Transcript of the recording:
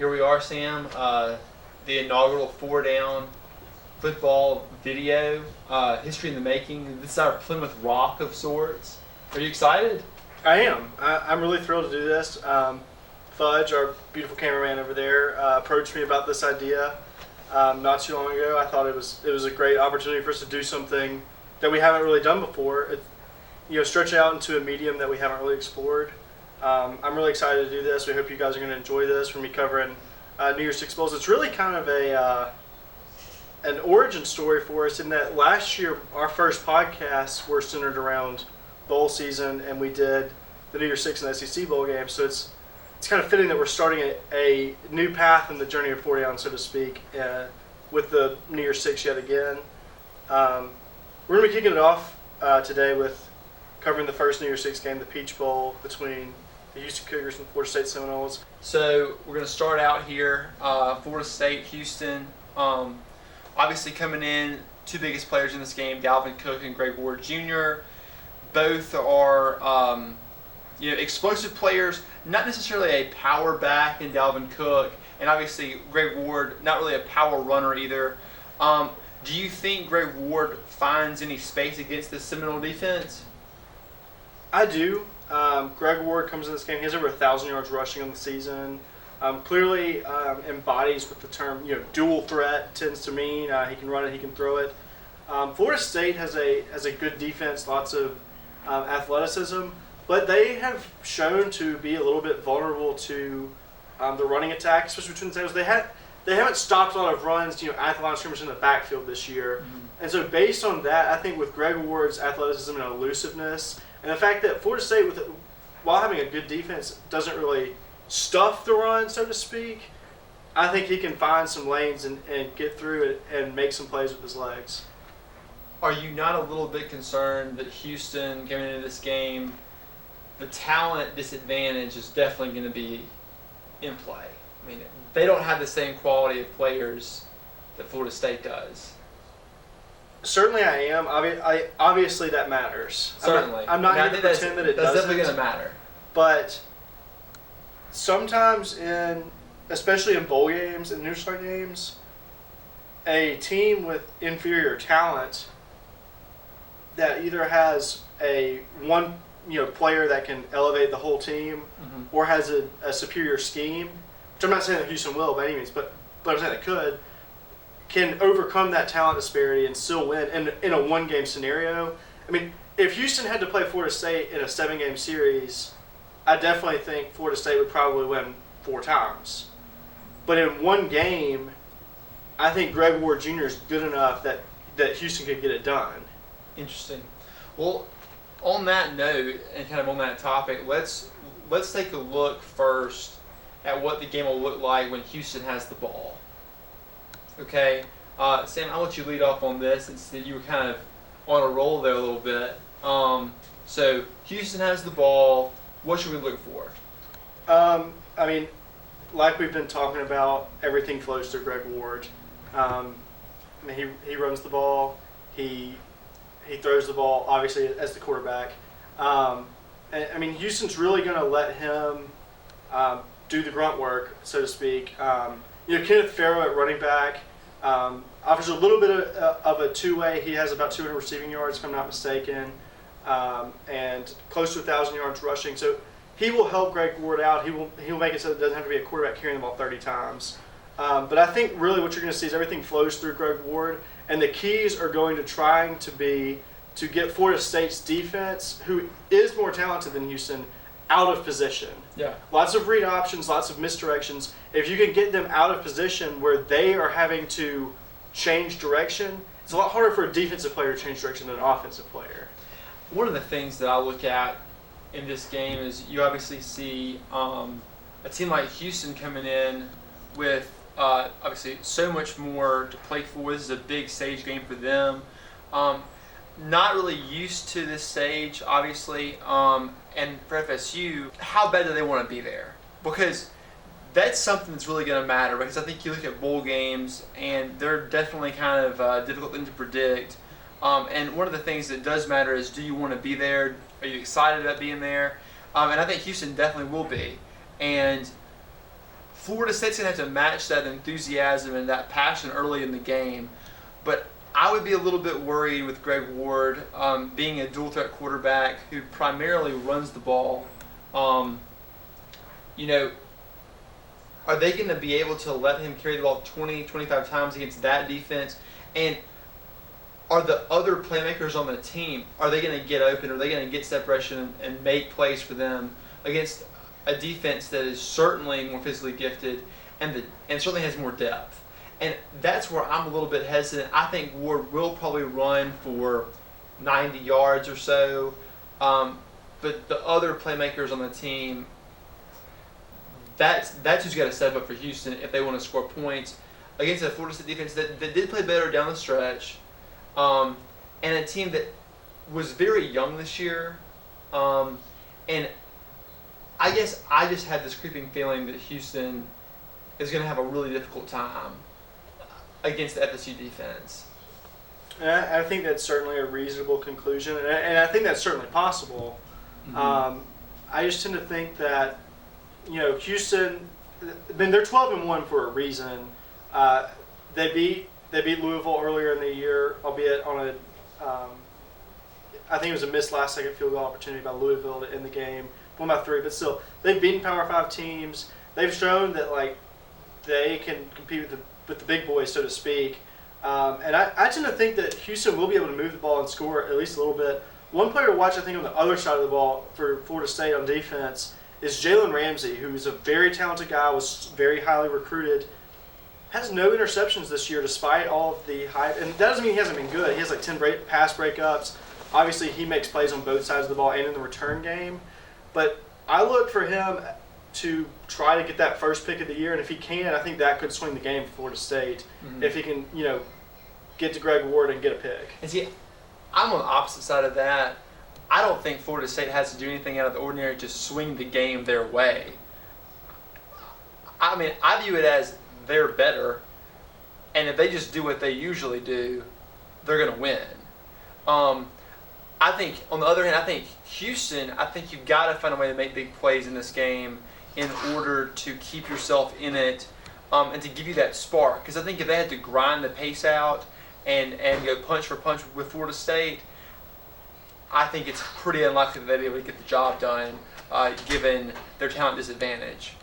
Here we are, Sam. The inaugural 4-down football video, history in the making. This is our Plymouth Rock of sorts. Are you excited? I am. I'm really thrilled to do this. Fudge, our beautiful cameraman over there, approached me about this idea not too long ago. I thought it was a great opportunity for us to do something that we haven't really done before. Stretch out into a medium that we haven't really explored. I'm really excited to do this. We hope you guys are going to enjoy this. For me covering New Year's Six Bowls. It's really kind of an origin story for us in that last year our first podcasts were centered around bowl season, and we did the New Year's Six and SEC bowl game. So it's kind of fitting that we're starting a new path in the journey of 4-down, so to speak, with the New Year's Six yet again. We're going to be kicking it off today with covering the first New Year's Six game, the Peach Bowl, between the Houston Cougars and Florida State Seminoles. So we're going to start out here, Florida State, Houston. Obviously coming in, two biggest players in this game, Dalvin Cook and Greg Ward Jr. Both are explosive players, not necessarily a power back in Dalvin Cook, and obviously Greg Ward, not really a power runner either. Do you think Greg Ward finds any space against the Seminole defense? I do. Greg Ward comes in this game. He has over 1,000 yards rushing on the season. Clearly embodies what the term dual threat tends to mean. He can run it, he can throw it. Florida State has a good defense, lots of athleticism, but they have shown to be a little bit vulnerable to the running attack, especially between the tackles. They haven't stopped a lot of runs, at the line of scrimmage in the backfield this year. Mm-hmm. And so based on that, I think with Greg Ward's athleticism and elusiveness, and the fact that Florida State, while having a good defense, doesn't really stuff the run, so to speak, I think he can find some lanes and get through it and make some plays with his legs. Are you not a little bit concerned that Houston, coming into this game, the talent disadvantage is definitely going to be in play? I mean, they don't have the same quality of players that Florida State does. Certainly I am. Obviously that matters. Certainly. I'm not going to pretend that it doesn't. That's definitely going to matter. But sometimes, especially in bowl games and neutral games, a team with inferior talent that either has one player that can elevate the whole team, mm-hmm. or has a superior scheme, which I'm not saying that Houston will by any means, but I'm saying it could, can overcome that talent disparity and still win in a one-game scenario. I mean, if Houston had to play Florida State in a 7-game series, I definitely think Florida State would probably win 4 times. But in one game, I think Greg Ward Jr. is good enough that Houston could get it done. Interesting. Well, on that note, and kind of on that topic, let's take a look first at what the game will look like when Houston has the ball. Okay, Sam, I'll let you lead off on this since you were kind of on a roll there a little bit. So Houston has the ball. What should we look for? I mean, like we've been talking about, everything flows through Greg Ward. He runs the ball. He throws the ball, obviously, as the quarterback. Houston's really going to let him do the grunt work, so to speak. Kenneth Farrow at running back offers a little bit of a two-way. He has about 200 receiving yards, if I'm not mistaken, and close to 1,000 yards rushing. So he will help Greg Ward out. He'll make it so it doesn't have to be a quarterback carrying the ball 30 times. But I think really what you're going to see is everything flows through Greg Ward, and the keys are going to trying to be to get Florida State's defense, who is more talented than Houston, out of position. Yeah. Lots of read options, lots of misdirections. If you can get them out of position where they are having to change direction, it's a lot harder for a defensive player to change direction than an offensive player. One of the things that I look at in this game is you obviously see a team like Houston coming in with obviously so much more to play for. This is a big stage game for them. Not really used to this stage, obviously. And for FSU, how bad do they want to be there? Because that's something that's really going to matter. Because I think you look at bowl games, and they're definitely kind of a difficult thing to predict. And one of the things that does matter is, do you want to be there? Are you excited about being there? And I think Houston definitely will be. And Florida State's going to have to match that enthusiasm and that passion early in the game. But I would be a little bit worried with Greg Ward being a dual threat quarterback who primarily runs the ball. You know, are they going to be able to let him carry the ball 20, 25 times against that defense? And are the other playmakers on the team, are they going to get open? Are they going to get separation and make plays for them against a defense that is certainly more physically gifted and certainly has more depth? And that's where I'm a little bit hesitant. I think Ward will probably run for 90 yards or so. But the other playmakers on the team, that's who's got to step up for Houston if they want to score points against a Florida State defense that did play better down the stretch, and a team that was very young this year. And I guess I just had this creeping feeling that Houston is going to have a really difficult time against the FSU defense. And I think that's certainly a reasonable conclusion, and I think that's certainly possible. Mm-hmm. I just tend to think that, you know, Houston, I mean, they're 12-1 for a reason. They beat Louisville earlier in the year, albeit on a, I think it was a missed last-second field goal opportunity by Louisville to end the game, 1-3. But still, they've beaten Power 5 teams. They've shown that like they can compete with the big boys, so to speak. And I tend to think that Houston will be able to move the ball and score at least a little bit. One player to watch, I think, on the other side of the ball for Florida State on defense is Jalen Ramsey, who's a very talented guy, was very highly recruited, has no interceptions this year despite all of the hype. And that doesn't mean he hasn't been good. He has like 10 pass breakups. Obviously, he makes plays on both sides of the ball and in the return game. But I look for him to try to get that first pick of the year, and if he can, I think that could swing the game for Florida State. Mm-hmm. If he can, you know, get to Greg Ward and get a pick. And see, I'm on the opposite side of that. I don't think Florida State has to do anything out of the ordinary to swing the game their way. I mean, I view it as they're better, and if they just do what they usually do, they're going to win. I think, on the other hand, I think Houston, I think you've got to find a way to make big plays in this game in order to keep yourself in it and to give you that spark. Because I think if they had to grind the pace out and go punch for punch with Florida State, I think it's pretty unlikely that they'd be able to get the job done given their talent disadvantage.